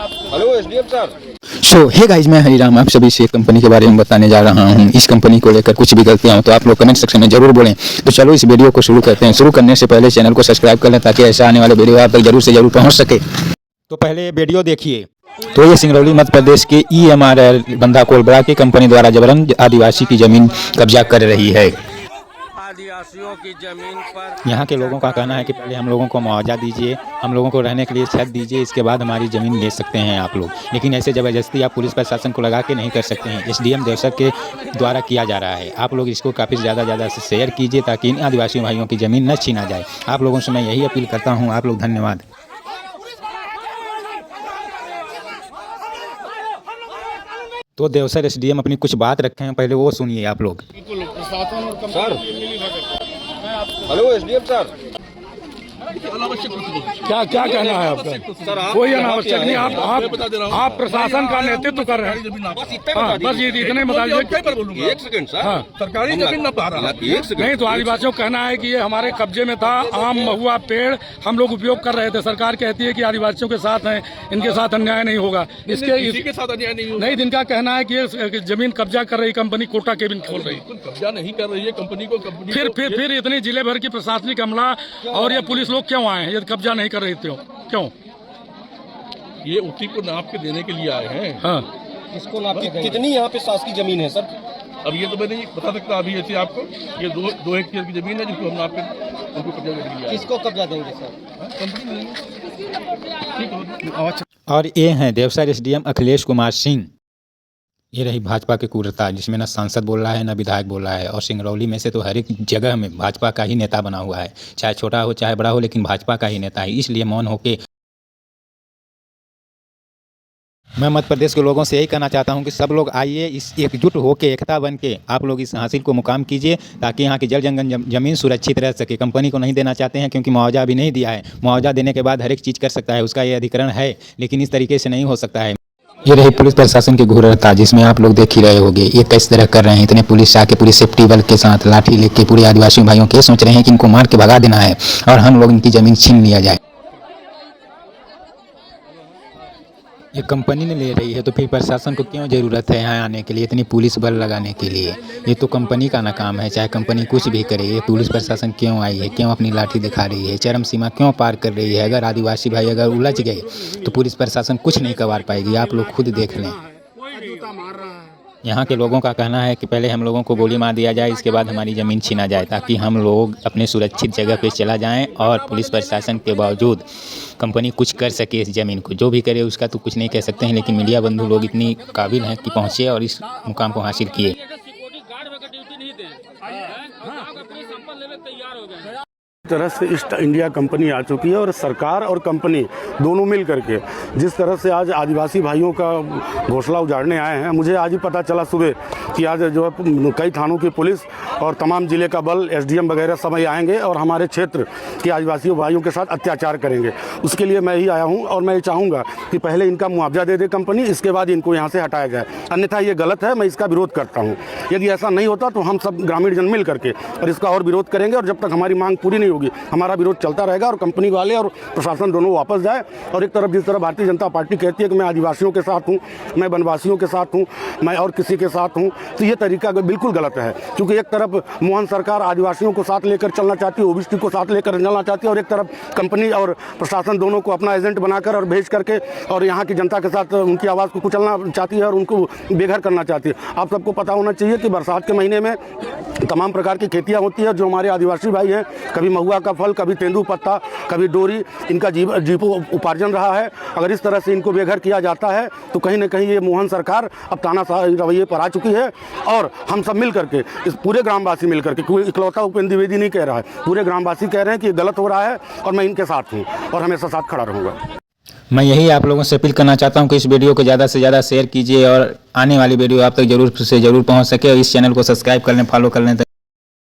Hello SDM sir. So hey guys, मैं हरिराम आप सभी से एक कंपनी के बारे में बताने जा रहा हूं। इस कंपनी को लेकर कुछ भी गलतियां हो तो आप लोग कमेंट सेक्शन में जरूर बोलें। तो चलो इस वीडियो को शुरू करते हैं। शुरू करने से पहले चैनल को सब्सक्राइब कर लें ताकि ऐसा आने वाले वीडियो आप तक जरूर से जरूर पहुंच सके। तो पहले वीडियो देखिए। तो ये सिंगरौली मध्य प्रदेश के EMRL बंदा कोलबरा की कंपनी द्वारा जबरन आदिवासी की जमीन कब्जा कर रही है। आदिवासियों की जमीन पर यहाँ के लोगों का कहना है कि पहले हम लोगों को मुआवजा दीजिए, हम लोगों को रहने के लिए छत दीजिए, इसके बाद हमारी ज़मीन ले सकते हैं आप लोग। लेकिन ऐसे ज़बरदस्ती आप पुलिस प्रशासन को लगा के नहीं कर सकते हैं। SDM देवसर के द्वारा किया जा रहा है। आप लोग इसको काफ़ी ज़्यादा से शेयर कीजिए ताकि इन आदिवासी भाइयों की ज़मीन न छीना जाए। आप लोगों से मैं यही अपील करता हूँ। आप लोग धन्यवाद। तो देवसर SDM अपनी कुछ बात रखे हैं, पहले वो सुनिए आप लोग। सर। Hello SDM sir. क्या क्या कहना है आपका? कोई अनावश्यक नहीं। आप प्रशासन का नेतृत्व कर रहे हैं। हाँ, बस ये इतने बताइए। एक सेकंड सर। हाँ, सरकारी जमीन न पा रहा है। एक सेकंड। नहीं तो आदिवासियों का कहना है कि ये हमारे कब्जे में था। आम महुआ पेड़ हम लोग उपयोग कर रहे थे। सरकार कहती है कि आदिवासियों के साथ हैं, इनके साथ अन्याय नहीं होगा। किसी के साथ अन्याय नहीं होगा। नहीं, इनका कहना है कि ये जमीन कब्जा कर रही कंपनी कोटा केबिन खोल रही। कब्जा नहीं कर रही है कंपनी को। फिर इतनी जिले भर की प्रशासनिक अमला और ये पुलिस लोग क्यों आए हैं? ये कब्जा नहीं कर रही थी क्यों? ये उसी को नाप के देने के लिए आए हैं। हाँ, किसको नाप के कितनी यहाँ पे शासकीय जमीन है सर? अब ये तो मैं नहीं बता सकता अभी ऐसे आपको। ये दो हेक्टेयर की जमीन है जिसको हम नाप के उनको कब्जा देने के लिए आए हैं। किसको कब्जा देंगे सर? कंपनी नहीं। और ये हैं देवसर SDM अखिलेश कुमार सिंह। ये रही भाजपा की क्रूरता, जिसमें न सांसद बोल रहा है न विधायक बोल रहा है। और सिंगरौली में से तो हर एक जगह में भाजपा का ही नेता बना हुआ है, चाहे छोटा हो चाहे बड़ा हो, लेकिन भाजपा का ही नेता है। इसलिए मौन होके मैं मध्य प्रदेश के लोगों से यही कहना चाहता हूं कि सब लोग आइए, इस एकजुट होकर एकता बन के आप लोग इस हासिल को मुकाम कीजिए ताकि यहाँ की जल जंगल जमीन सुरक्षित रह सके। कंपनी को नहीं देना चाहते हैं क्योंकि मुआवजा अभी नहीं दिया है। मुआवजा देने के बाद हर एक चीज़ कर सकता है, उसका ये अधिकरण है, लेकिन इस तरीके से नहीं हो सकता है। ये रही पुलिस प्रशासन की घूरता, जिसमें आप लोग देख ही रहे होंगे ये किस तरह कर रहे हैं। इतने पुलिस आके पूरी सेफ्टी बल के साथ लाठी लेके पूरे आदिवासी भाइयों के सोच रहे हैं कि इनको मार के भगा देना है और हम लोग इनकी ज़मीन छीन लिया जाए। ये कंपनी ने ले रही है तो फिर प्रशासन को क्यों ज़रूरत है यहाँ आने के लिए, इतनी पुलिस बल लगाने के लिए? ये तो कंपनी का ना काम है, चाहे कंपनी कुछ भी करे। ये पुलिस प्रशासन क्यों आई है, क्यों अपनी लाठी दिखा रही है, चरम सीमा क्यों पार कर रही है? अगर आदिवासी भाई अगर उलझ गए तो पुलिस प्रशासन कुछ नहीं करवा पाएगी। आप लोग खुद देख लें। यहाँ के लोगों का कहना है कि पहले हम लोगों को गोली मार दिया जाए, इसके बाद हमारी ज़मीन छीना जाए ताकि हम लोग अपने सुरक्षित जगह पे चला जाएं और पुलिस प्रशासन के बावजूद कंपनी कुछ कर सके इस ज़मीन को। जो भी करे उसका तो कुछ नहीं कह सकते हैं, लेकिन मीडिया बंधु लोग इतनी काबिल हैं कि पहुँचे और इस मुकाम को हासिल किए। तरह से ईस्ट इंडिया कंपनी आ चुकी है और सरकार और कंपनी दोनों मिल करके जिस तरह से आज आदिवासी भाइयों का घोंसला उजाड़ने आए हैं। मुझे आज ही पता चला सुबह कि आज जो है कई थानों की पुलिस और तमाम जिले का बल SDM वगैरह समय आएंगे और हमारे क्षेत्र के आदिवासी भाइयों के साथ अत्याचार करेंगे। उसके लिए मैं ही आया हूं और मैं ये चाहूँगा कि पहले इनका मुआवजा दे दे कंपनी, इसके बाद इनको यहाँ से हटाया जाए। अन्यथा ये गलत है, मैं इसका विरोध करता हूँ। यदि ऐसा नहीं होता तो हम सब ग्रामीण जन मिल करके और इसका और विरोध करेंगे और जब तक हमारी मांग पूरी नहीं होगी हमारा विरोध चलता रहेगा और कंपनी वाले और प्रशासन दोनों वापस जाए। और एक तरफ जिस तरह भारतीय जनता पार्टी कहती है कि मैं आदिवासियों के साथ हूं, मैं वनवासियों के साथ हूं, मैं और किसी के साथ हूं, तो ये तरीका बिल्कुल गलत है। क्योंकि एक तरफ मोहन सरकार आदिवासियों को साथ लेकर चलना चाहती है, OBC को साथ लेकर चलना चाहती है, और एक तरफ कंपनी और प्रशासन दोनों को अपना एजेंट बनाकर और भेज करके और यहाँ की जनता के साथ उनकी आवाज़ को कुचलना चाहती है और उनको बेघर करना चाहती है। आप सबको पता होना चाहिए कि बरसात के महीने में तमाम प्रकार की खेतियाँ होती है। जो हमारे आदिवासी भाई हैं, कभी महुआ का फल, कभी तेंदू पत्ता, कभी डोरी, इनका जीविकोपार्जन रहा है। अगर इस तरह से इनको बेघर किया जाता है तो कहीं न कहीं ये मोहन सरकार अब तानाशाही रवैये पर आ चुकी है। और हम सब मिल करके, इस पूरे ग्रामवासी मिल करके, कोई इकलौता उपेंद्र द्विवेदी नहीं कह रहा है, पूरे ग्रामवासी कह रहे हैं कि ये गलत हो रहा है और मैं इनके साथ हूँ और हमेशा साथ खड़ा रहूँगा। मैं यही आप लोगों से अपील करना चाहता हूं कि इस वीडियो को ज़्यादा से ज़्यादा शेयर कीजिए और आने वाली वीडियो आप तक जरूर से जरूर पहुंच सके। और इस चैनल को सब्सक्राइब कर लें, फॉलो कर लें।